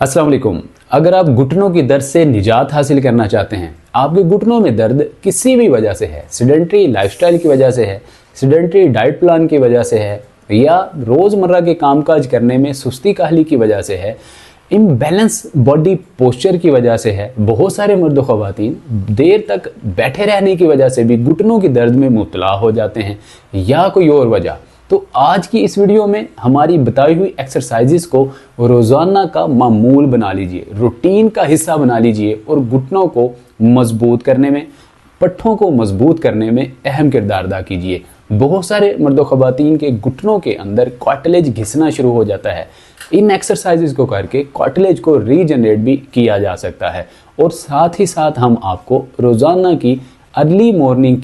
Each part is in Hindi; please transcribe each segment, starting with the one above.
अस्सलाम वालेकुम। अगर आप घुटनों की दर्द से निजात हासिल करना चाहते हैं, आपके घुटनों में दर्द किसी भी वजह से है, सीडेंटरी लाइफस्टाइल की वजह से है, सीडेंटरी डाइट प्लान की वजह से है, या रोज़मर्रा के कामकाज करने में सुस्ती काहली की वजह से है, इम्बैलेंस बॉडी पोस्चर की वजह से है, बहुत सारे मर्द ख़वातीन देर तक बैठे रहने की वजह से भी घुटनों की दर्द में मुब्तला हो जाते हैं, या कोई और वजह। तो आज की इस वीडियो में हमारी बताई हुई एक्सरसाइजेस को रोज़ाना का मामूल बना लीजिए, रूटीन का हिस्सा बना लीजिए और घुटनों को मजबूत करने में, पट्ठों को मजबूत करने में अहम किरदार अदा कीजिए। बहुत सारे मर्द ख़वातीन के घुटनों के अंदर कार्टिलेज घिसना शुरू हो जाता है। इन एक्सरसाइजेस को करके कार्टिलेज को रीजनरेट भी किया जा सकता है और साथ ही साथ हम आपको रोज़ाना की अर्ली मॉर्निंग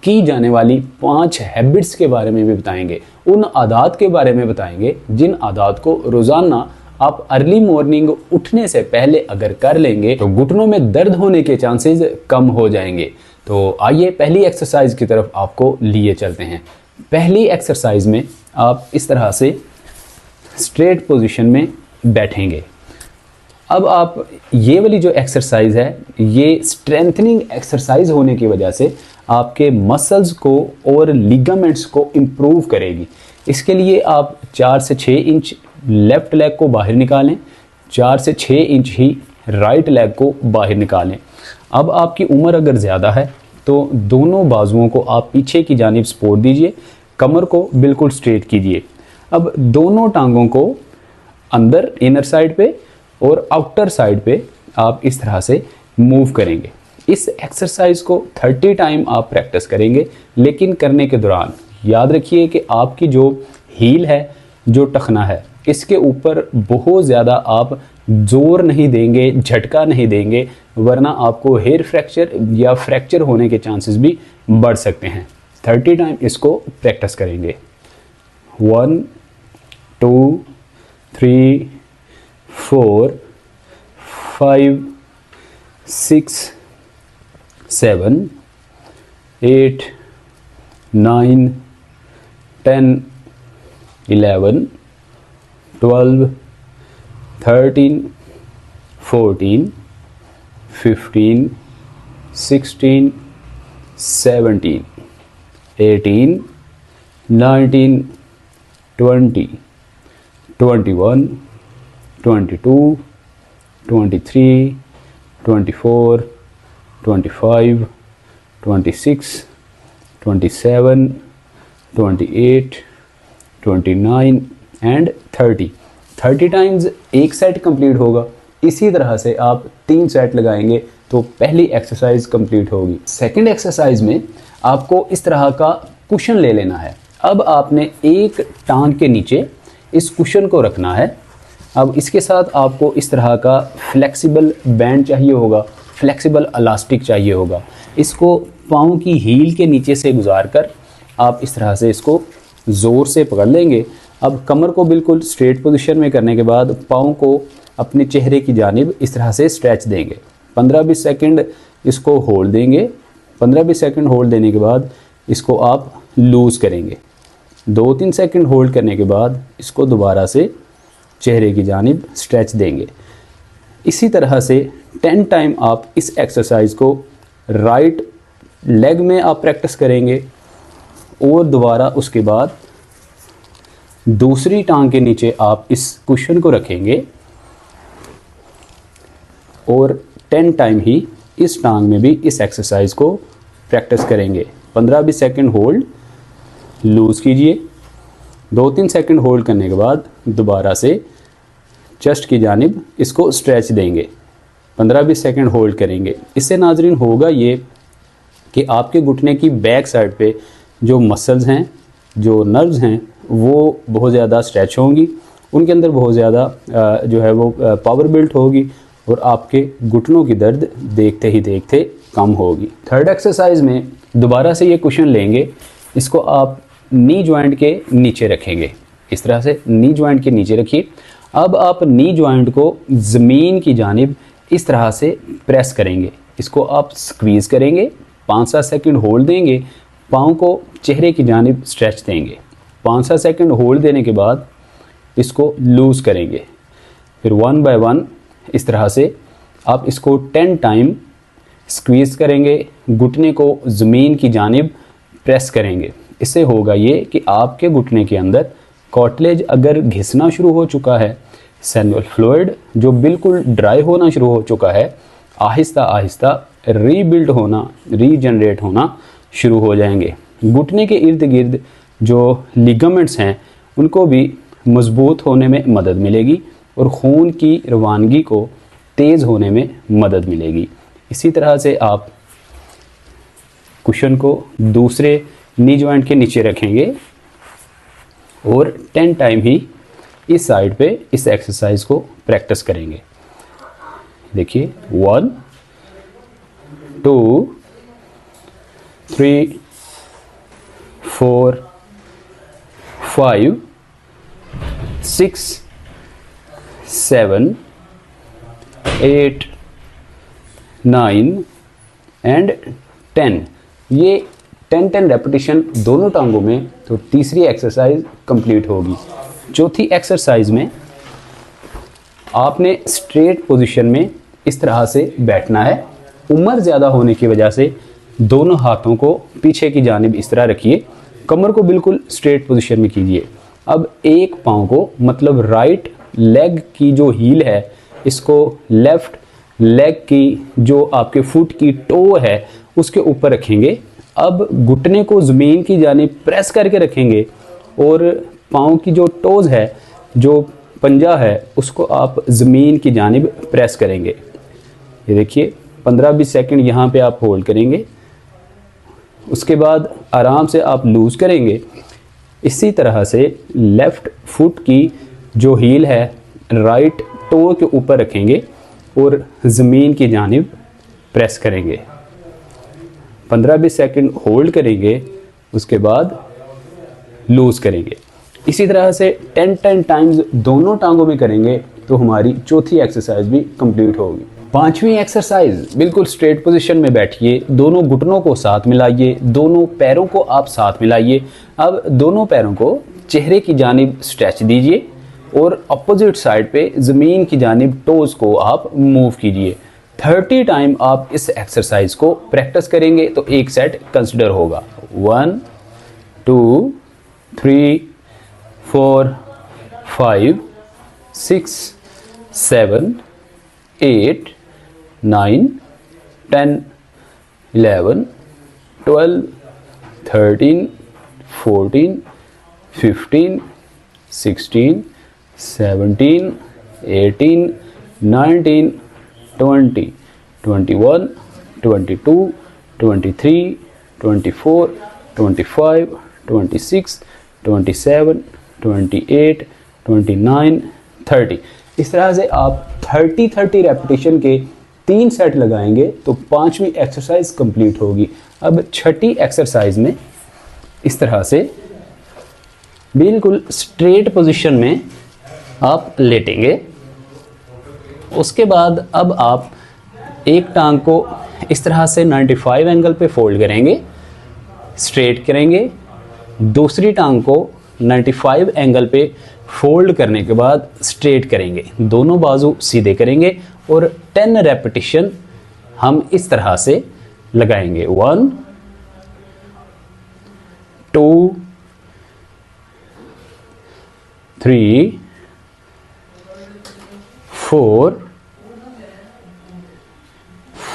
की जाने वाली 5 हैबिट्स के बारे में भी बताएंगे, उन आदत के बारे में बताएंगे जिन आदत को रोज़ाना आप अर्ली मॉर्निंग उठने से पहले अगर कर लेंगे तो घुटनों में दर्द होने के चांसेस कम हो जाएंगे। तो आइए पहली एक्सरसाइज की तरफ आपको लिए चलते हैं। पहली एक्सरसाइज में आप इस तरह से स्ट्रेट पोजीशन में बैठेंगे। अब आप ये वाली जो एक्सरसाइज है, ये स्ट्रेंथनिंग एक्सरसाइज होने की वजह से आपके मसल्स को और लिगामेंट्स को इम्प्रूव करेगी। इसके लिए आप 4 से 6 इंच लेफ़्ट लेग को बाहर निकालें, 4 से 6 इंच ही राइट लेग को बाहर निकालें। अब आपकी उम्र अगर ज़्यादा है तो दोनों बाजुओं को आप पीछे की जानिब सपोर्ट दीजिए, कमर को बिल्कुल स्ट्रेट कीजिए। अब दोनों टांगों को अंदर इनर साइड पे और आउटर साइड पे आप इस तरह से मूव करेंगे। इस एक्सरसाइज को 30 टाइम आप प्रैक्टिस करेंगे, लेकिन करने के दौरान याद रखिए कि आपकी जो हील है, जो टखना है, इसके ऊपर बहुत ज़्यादा आप जोर नहीं देंगे, झटका नहीं देंगे, वरना आपको हेयर फ्रैक्चर या फ्रैक्चर होने के चांसेस भी बढ़ सकते हैं। 30 टाइम इसको प्रैक्टिस करेंगे। 1 2 3 4 5 6 7 8 9 10 11 12 13 14 15 16 17 18 19 20 21 22 23 24 25 26 27 28 29 एंड 30 टाइम्स एक सेट कंप्लीट होगा। इसी तरह से आप 3 सेट लगाएंगे तो पहली एक्सरसाइज कंप्लीट होगी। सेकंड एक्सरसाइज में आपको इस तरह का कुशन ले लेना है। अब आपने एक टांग के नीचे इस कुशन को रखना है। अब इसके साथ आपको इस तरह का फ्लेक्सिबल बैंड चाहिए होगा, फ्लेक्सिबल इलास्टिक चाहिए होगा। इसको पाँव की हील के नीचे से गुजार कर आप इस तरह से इसको ज़ोर से पकड़ लेंगे। अब कमर को बिल्कुल स्ट्रेट पोजीशन में करने के बाद पाँव को अपने चेहरे की जानिब इस तरह से स्ट्रेच देंगे। 15-20 सेकंड इसको होल्ड देंगे। 15-20 सेकंड होल्ड देने के बाद इसको आप लूज़ करेंगे। 2-3 सेकंड होल्ड करने के बाद इसको दोबारा से चेहरे की जानिब स्ट्रेच देंगे। इसी तरह से 10 टाइम आप इस एक्सरसाइज को राइट लेग में आप प्रैक्टिस करेंगे और दोबारा उसके बाद दूसरी टांग के नीचे आप इस कुशन को रखेंगे और 10 टाइम ही इस टांग में भी इस एक्सरसाइज को प्रैक्टिस करेंगे। 15-20 सेकंड होल्ड, लूज़ कीजिए। 2-3 सेकंड होल्ड करने के बाद दोबारा से चेस्ट की जानिब इसको स्ट्रेच देंगे। 15-20 सेकंड होल्ड करेंगे। इससे नाज़रीन होगा ये कि आपके घुटने की बैक साइड पे जो मसल्स हैं, जो नर्व्स हैं, वो बहुत ज़्यादा स्ट्रेच होंगी, उनके अंदर बहुत ज़्यादा जो है वो पावर बिल्ट होगी और आपके घुटनों की दर्द देखते ही देखते कम होगी। थर्ड एक्सरसाइज में दोबारा से ये कुशन लेंगे। इसको आप नी जॉइंट के नीचे रखेंगे। इस तरह से नी जॉइंट के नीचे रखिए। अब आप नी जॉइंट को ज़मीन की जानिब इस तरह से प्रेस करेंगे। इसको आप स्क्वीज़ करेंगे, 5-7 सेकंड होल्ड देंगे, पाँव को चेहरे की जानिब स्ट्रेच देंगे। 5-7 सेकंड होल्ड देने के बाद इसको लूज़ करेंगे। फिर 1 बाय 1 इस तरह से आप इसको 10 टाइम स्क्वीज़ करेंगे, घुटने को ज़मीन की जानिब प्रेस करेंगे। इससे होगा ये कि आपके घुटने के अंदर कार्टिलेज अगर घिसना शुरू हो चुका है, सैनुअल फ्लूइड जो बिल्कुल ड्राई होना शुरू हो चुका है, आहिस्ता आहिस्ता रीबिल्ड होना, रीजनरेट होना शुरू हो जाएंगे। घुटने के इर्द गिर्द जो लिगामेंट्स हैं उनको भी मजबूत होने में मदद मिलेगी और खून की रवानगी को तेज़ होने में मदद मिलेगी। इसी तरह से आप कुशन को दूसरे नी जॉइंट के नीचे रखेंगे और 10 टाइम ही इस साइड पे इस एक्सरसाइज को प्रैक्टिस करेंगे। देखिए 1 2 3 4 5 6 7 8 9 एंड 10। ये 10 रेपिटेशन दोनों टांगों में, तो तीसरी एक्सरसाइज कंप्लीट होगी। चौथी एक्सरसाइज में आपने स्ट्रेट पोजीशन में इस तरह से बैठना है। उम्र ज़्यादा होने की वजह से दोनों हाथों को पीछे की जानिब इस तरह रखिए, कमर को बिल्कुल स्ट्रेट पोजीशन में कीजिए। अब एक पाँव को, मतलब राइट लेग की जो हील है, इसको लेफ्ट लेग की जो आपके फुट की टो है उसके ऊपर रखेंगे। अब घुटने को ज़मीन की जानिब प्रेस करके रखेंगे और पाँव की जो टोज़ है, जो पंजा है, उसको आप ज़मीन की जानिब प्रेस करेंगे। ये देखिए 15-20 सेकंड यहाँ पे आप होल्ड करेंगे। उसके बाद आराम से आप लूज़ करेंगे। इसी तरह से लेफ़्ट फुट की जो हील है राइट टो के ऊपर रखेंगे और ज़मीन की जानिब प्रेस करेंगे। 15-20 सेकंड होल्ड करेंगे, उसके बाद लूज़ करेंगे। इसी तरह से 10 टाइम्स दोनों टांगों में करेंगे तो हमारी चौथी एक्सरसाइज भी कंप्लीट होगी। पांचवी एक्सरसाइज, बिल्कुल स्ट्रेट पोजीशन में बैठिए, दोनों घुटनों को साथ मिलाइए, दोनों पैरों को आप साथ मिलाइए। अब दोनों पैरों को चेहरे की जानिब स्ट्रेच दीजिए और अपोजिट साइड पे ज़मीन की जानिब टोज़ को आप मूव कीजिए। 30 टाइम आप इस एक्सरसाइज को प्रैक्टिस करेंगे तो एक सेट कंसिडर होगा। 1 2 3 4 5 6 7 8 9 10 11 12 13 14 15 16 17 18 19 20 21 22 23 24 25 26 27 28 29 30। इस तरह से आप 30 रेपिटेशन के 3 सेट लगाएंगे तो पांचवी एक्सरसाइज कंप्लीट होगी। अब छठी एक्सरसाइज में इस तरह से बिल्कुल स्ट्रेट पोजीशन में आप लेटेंगे। उसके बाद अब आप एक टांग को इस तरह से 95 एंगल पे फोल्ड करेंगे, स्ट्रेट करेंगे। दूसरी टांग को 95 एंगल पे फोल्ड करने के बाद स्ट्रेट करेंगे, दोनों बाजू सीधे करेंगे और 10 रेपिटेशन हम इस तरह से लगाएंगे। 1 2 3 4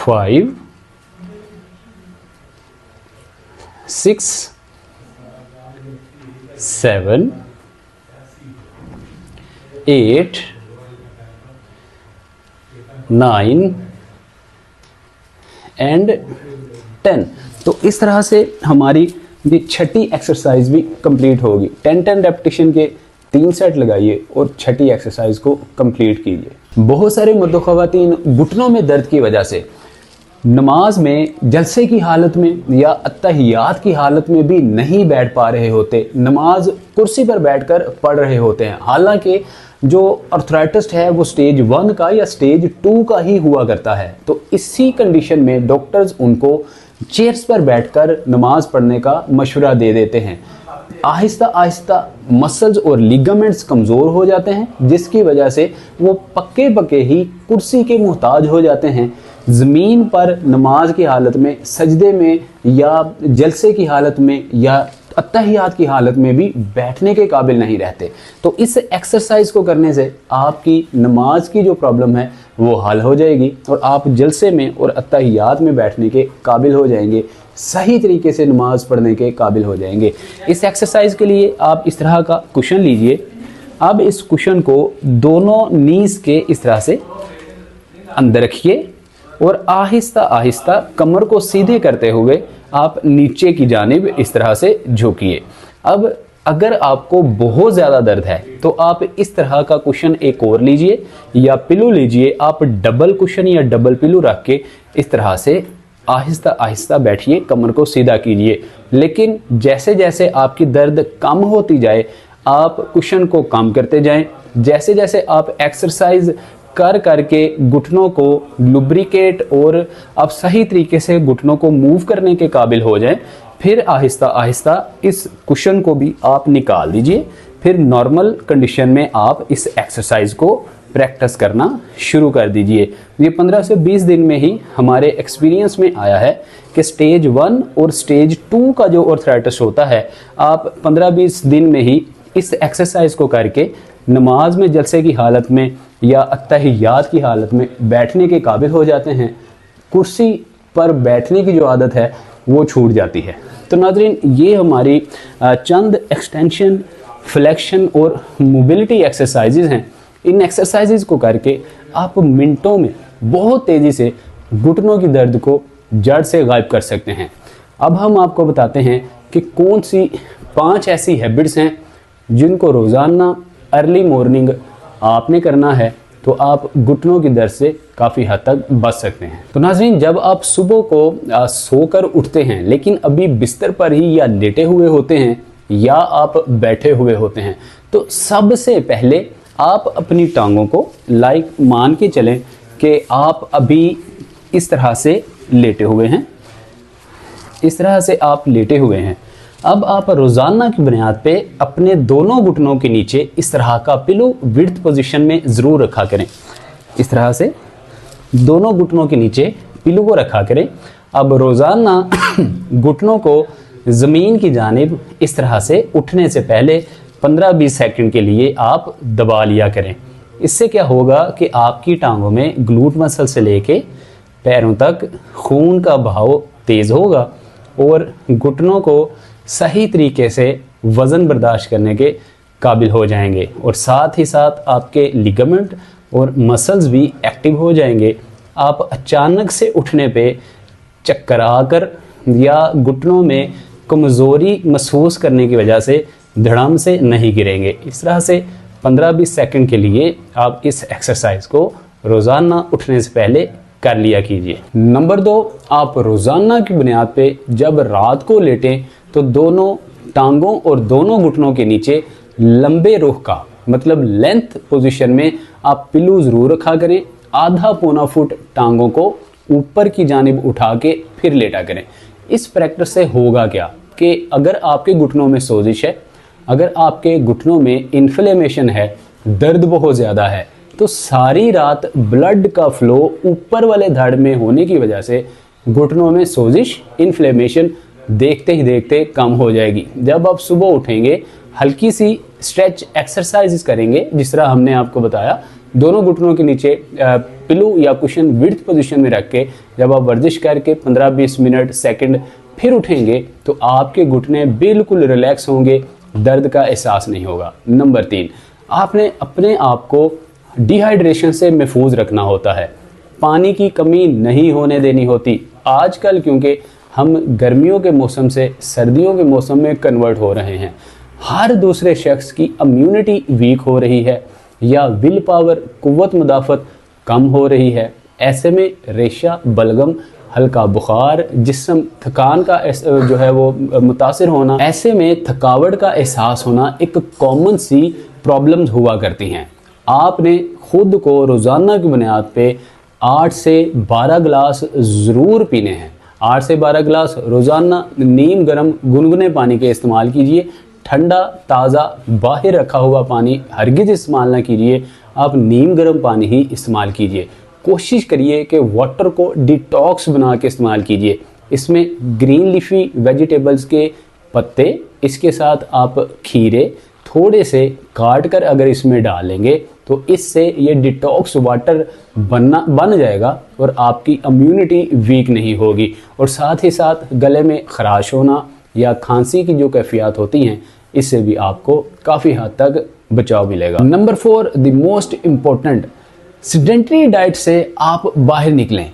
5 6 7 8 9 एंड 10। तो इस तरह से हमारी ये छठी एक्सरसाइज भी कंप्लीट होगी। 10 रेपिटेशन के 3 सेट लगाइए और छठी एक्सरसाइज को कंप्लीट कीजिए। बहुत सारे मर्द व ख़वातीन घुटनों में दर्द की वजह से नमाज में जलसे की हालत में या अत्तहियात की हालत में भी नहीं बैठ पा रहे होते, नमाज कुर्सी पर बैठकर पढ़ रहे होते हैं। हालांकि जो अर्थराइटिस है वो स्टेज 1 का या स्टेज 2 का ही हुआ करता है। तो इसी कंडीशन में डॉक्टर्स उनको चेयर्स पर बैठकर नमाज पढ़ने का मशवरा दे देते हैं। आहिस्ता आहिस्ता मसल्स और लिगामेंट्स कमज़ोर हो जाते हैं, जिसकी वजह से वो पक्के पक्के ही कुर्सी के मोहताज हो जाते हैं। ज़मीन पर नमाज की हालत में, सजदे में या जलसे की हालत में या अत्तहियात की हालत में भी बैठने के काबिल नहीं रहते। तो इस एक्सरसाइज को करने से आपकी नमाज की जो प्रॉब्लम है वो हल हो जाएगी और आप जलसे में और अत्तहियात में बैठने के काबिल हो जाएंगे, सही तरीके से नमाज पढ़ने के काबिल हो जाएंगे। इस एक्सरसाइज के लिए आप इस तरह का कुशन लीजिए। अब इस कुशन को दोनों नीज के इस तरह से अंदर रखिए और आहिस्ता आहिस्ता कमर को सीधे करते हुए आप नीचे की जानिब इस तरह से झुकिए। अब अगर आपको बहुत ज़्यादा दर्द है तो आप इस तरह का कुशन एक और लीजिए या पिलो लीजिए। आप डबल कुशन या डबल पिलो रख के इस तरह से आहिस्ता आहिस्ता बैठिए, कमर को सीधा कीजिए। लेकिन जैसे जैसे आपकी दर्द कम होती जाए आप कुशन को कम करते जाएं। जैसे जैसे आप एक्सरसाइज कर करके घुटनों को लुब्रिकेट और आप सही तरीके से घुटनों को मूव करने के काबिल हो जाएं, फिर आहिस्ता आहिस्ता इस कुशन को भी आप निकाल दीजिए। फिर नॉर्मल कंडीशन में आप इस एक्सरसाइज को प्रैक्टिस करना शुरू कर दीजिए। ये 15 से 20 दिन में ही हमारे एक्सपीरियंस में आया है कि स्टेज 1 और स्टेज 2 का जो आर्थराइटिस होता है, आप 15-20 दिन में ही इस एक्सरसाइज को करके नमाज में जलसे की हालत में या अत्तहियात की हालत में बैठने के काबिल हो जाते हैं। कुर्सी पर बैठने की जो आदत है वो छूट जाती है। तो नाज़रीन, ये हमारी चंद एक्सटेंशन, फ्लेक्शन और मोबिलिटी एक्सरसाइजेज हैं। इन एक्सरसाइजेज को करके आप मिनटों में बहुत तेज़ी से घुटनों की दर्द को जड़ से गायब कर सकते हैं। अब हम आपको बताते हैं कि कौन सी 5 ऐसी हैबिट्स हैं जिनको रोज़ाना अर्ली मॉर्निंग आपने करना है तो आप घुटनों की दर्द से काफ़ी हद तक बच सकते हैं। तो नाज़रीन, जब आप सुबह को सोकर उठते हैं लेकिन अभी बिस्तर पर ही या लेटे हुए होते हैं या आप बैठे हुए होते हैं, तो सबसे पहले आप अपनी टांगों को मान के चलें कि आप अभी इस तरह से लेटे हुए हैं। इस तरह से आप लेटे हुए हैं। अब आप रोज़ाना की बुनियाद पे अपने दोनों घुटनों के नीचे इस तरह का पिलो विड्थ पोजीशन में ज़रूर रखा करें। इस तरह से दोनों घुटनों के नीचे पिलो को रखा करें। अब रोज़ाना घुटनों को ज़मीन की जानिब इस तरह से उठने से पहले 15-20 सेकंड के लिए आप दबा लिया करें। इससे क्या होगा कि आपकी टांगों में ग्लूट मसल से लेके पैरों तक खून का बहाव तेज़ होगा और घुटनों को सही तरीके से वज़न बर्दाश्त करने के काबिल हो जाएंगे और साथ ही साथ आपके लिगामेंट और मसल्स भी एक्टिव हो जाएंगे। आप अचानक से उठने पे चक्कर आकर या घुटनों में कमज़ोरी महसूस करने की वजह से धड़ाम से नहीं गिरेंगे। इस तरह से 15-20 सेकंड के लिए आप इस एक्सरसाइज को रोज़ाना उठने से पहले कर लिया कीजिए। नंबर 2, आप रोज़ाना की बुनियाद पे जब रात को लेटें तो दोनों टांगों और दोनों घुटनों के नीचे लंबे रुख का मतलब लेंथ पोजीशन में आप पिलो ज़रूर रखा करें। आधा पौना फुट टांगों को ऊपर की जानिब उठा के फिर लेटा करें। इस प्रैक्टिस से होगा क्या कि अगर आपके घुटनों में सोजिश है, अगर आपके घुटनों में इन्फ्लेमेशन है, दर्द बहुत ज़्यादा है, तो सारी रात ब्लड का फ्लो ऊपर वाले धड़ में होने की वजह से घुटनों में सोजिश, इन्फ्लेमेशन देखते ही देखते कम हो जाएगी। जब आप सुबह उठेंगे हल्की सी स्ट्रेच एक्सरसाइज करेंगे जिस तरह हमने आपको बताया, दोनों घुटनों के नीचे पिलो या कुशन विड्थ पोजीशन में रख के जब आप वर्जिश करके 15-20 मिनट सेकंड फिर उठेंगे तो आपके घुटने बिल्कुल रिलैक्स होंगे, दर्द का एहसास नहीं होगा। नंबर 3, आपने अपने आप को डिहाइड्रेशन से महफूज रखना होता है। पानी की कमी नहीं होने देनी होती। आजकल क्योंकि हम गर्मियों के मौसम से सर्दियों के मौसम में कन्वर्ट हो रहे हैं, हर दूसरे शख्स की इम्यूनिटी वीक हो रही है या विल पावर, कुव्वत मुदाफ़त कम हो रही है। ऐसे में रेशा, बलगम, हल्का बुखार, जिस्म थकान का जो है वो मुतासिर होना, ऐसे में थकावट का एहसास होना एक कॉमन सी प्रॉब्लम्स हुआ करती हैं। आपने खुद को रोज़ाना की बुनियाद पे 8 से 12 गिलास ज़रूर पीने हैं। 8 से 12 गिलास रोज़ाना नीम गर्म गुनगुने पानी के इस्तेमाल कीजिए। ठंडा ताज़ा बाहर रखा हुआ पानी हरगिज़ इस्तेमाल ना कीजिए, आप नीम गर्म पानी ही इस्तेमाल कीजिए। कोशिश करिए कि वाटर को डिटॉक्स बना के इस्तेमाल कीजिए। इसमें ग्रीन लीफी वेजिटेबल्स के पत्ते, इसके साथ आप खीरे थोड़े से काट कर अगर इसमें डालेंगे तो इससे ये डिटॉक्स वाटर बन जाएगा और आपकी इम्यूनिटी वीक नहीं होगी। और साथ ही साथ गले में खराश होना या खांसी की जो कैफियत होती हैं, इससे भी आपको काफ़ी हद तक बचाव मिलेगा। Number 4, the most important, sedentary diet से आप बाहर निकलें।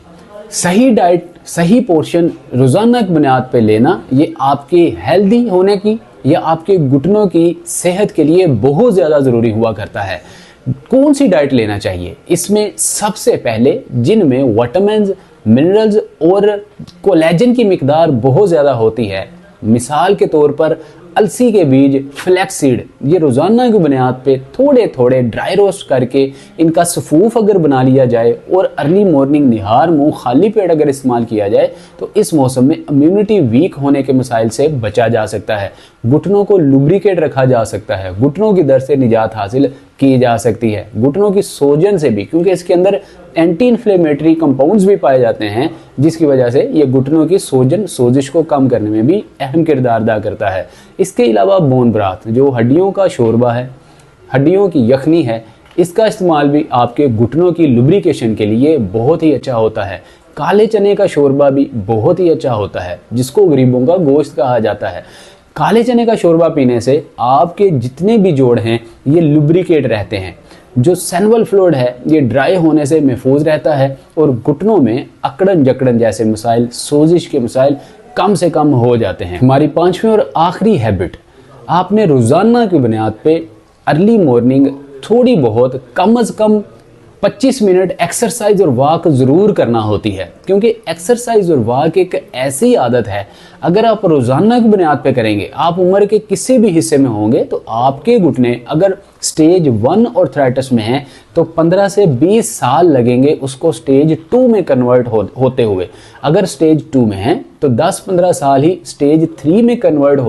सही डाइट, सही पोर्शन रोज़ाना की बुनियाद पे लेना, ये आपके हेल्दी होने की या आपके घुटनों की सेहत के लिए बहुत ज़्यादा ज़रूरी हुआ करता है। कौन सी डाइट लेना चाहिए? इसमें सबसे पहले जिनमें विटामिन्स, मिनरल्स और कोलेजन की मिकदार बहुत ज़्यादा होती है, मिसाल के तौर पर अलसी के बीज, फ्लैक्स सीड, ये रोज़ाना की बुनियाद पे थोड़े थोड़े ड्राई रोस्ट करके इनका सफूफ अगर बना लिया जाए और अर्ली मॉर्निंग निहार मुंह खाली पेट अगर इस्तेमाल किया जाए तो इस मौसम में इम्यूनिटी वीक होने के मसाइल से बचा जा सकता है। घुटनों को लुब्रिकेट रखा जा सकता है, घुटनों की दर्द से निजात हासिल की जा सकती है, घुटनों की सोजन से भी, क्योंकि इसके अंदर एंटी इन्फ्लेमेटरी कंपाउंड्स भी पाए जाते हैं जिसकी वजह से ये घुटनों की सोजिश को कम करने में भी अहम किरदार अदा करता है। इसके अलावा बोन ब्राथ, जो हड्डियों का शोरबा है, हड्डियों की यखनी है, इसका इस्तेमाल भी आपके घुटनों की लुब्रिकेशन के लिए बहुत ही अच्छा होता है। काले चने का शोरबा भी बहुत ही अच्छा होता है, जिसको गरीबों का गोश्त कहा जाता है। काले चने का शोरबा पीने से आपके जितने भी जोड़ हैं ये लुब्रिकेट रहते हैं। जो सैनवल फ्लूइड है ये ड्राई होने से महफूज रहता है और घुटनों में अकड़न जकड़न जैसे मसाइल, सोजिश के मसाइल कम से कम हो जाते हैं। हमारी 5वीं और आखिरी हैबिट, आपने रोज़ाना की बुनियाद पे अर्ली मॉर्निंग थोड़ी बहुत कम से कम 25 मिनट एक्सरसाइज और वॉक ज़रूर करना होती है, क्योंकि एक्सरसाइज और वॉक एक ऐसी आदत है अगर आप रोज़ाना की बुनियाद पे करेंगे, आप उम्र के किसी भी हिस्से में होंगे तो आपके घुटने अगर स्टेज 1 आर्थराइटिस में हैं तो 15 से 20 साल लगेंगे उसको स्टेज 2 में कन्वर्ट होते हुए। अगर स्टेज 2 में हैं तो 10-15 साल ही स्टेज 3 में कन्वर्ट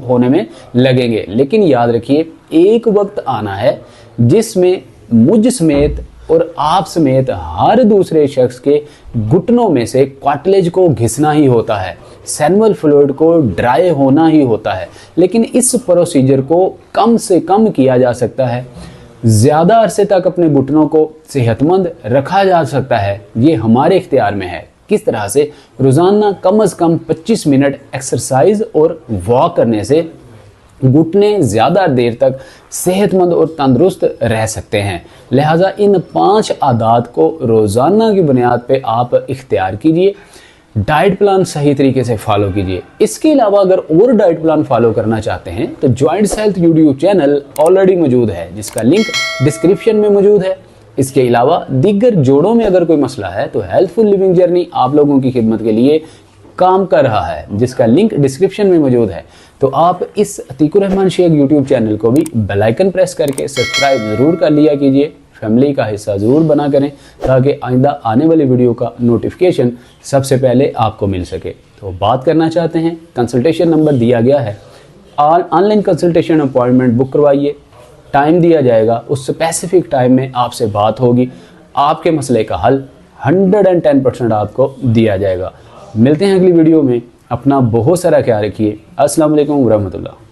होने में लगेंगे। लेकिन याद रखिए, एक वक्त आना है जिसमें मुझ समेत और आप समेत हर दूसरे शख्स के घुटनों में से कार्टिलेज को घिसना ही होता है, सैनवल फ्लूइड को ड्राई होना ही होता है। लेकिन इस प्रोसीजर को कम से कम किया जा सकता है, ज़्यादा अरसे तक अपने घुटनों को सेहतमंद रखा जा सकता है। ये हमारे इख्तियार में है। किस तरह से? रोज़ाना कम से कम 25 मिनट एक्सरसाइज और वॉक करने से घुटने ज़्यादा देर तक सेहतमंद और तंदुरुस्त रह सकते हैं। लिहाजा इन 5 आदात को रोज़ाना की बुनियाद पे आप इख्तियार कीजिए। डाइट प्लान सही तरीके से फॉलो कीजिए। इसके अलावा अगर और डाइट प्लान फॉलो करना चाहते हैं तो joints health YouTube channel already मौजूद है, जिसका लिंक डिस्क्रिप्शन में मौजूद है। इसके अलावा दीगर जोड़ों में अगर कोई मसला है तो हेल्थफुल लिविंग जर्नी आप लोगों की खिदमत के लिए काम कर रहा है, जिसका लिंक डिस्क्रिप्शन में मौजूद है। तो आप इस अतीकुर रहमान शेख यूट्यूब चैनल को भी बेल आइकन प्रेस करके सब्सक्राइब ज़रूर कर लिया कीजिए, फैमिली का हिस्सा ज़रूर बना करें ताकि आइंदा आने वाली वीडियो का नोटिफिकेशन सबसे पहले आपको मिल सके। तो बात करना चाहते हैं, कंसल्टेशन नंबर दिया गया है, ऑनलाइन कंसल्टेशन अपॉइंटमेंट बुक करवाइए, टाइम दिया जाएगा, उस स्पेसिफिक टाइम में आपसे बात होगी, आपके मसले का हल 110% आपको दिया जाएगा। मिलते हैं अगली वीडियो में, अपना बहुत सारा ख्याल रखिए। अस्सलाम वालेकुम रहमतुल्लाह।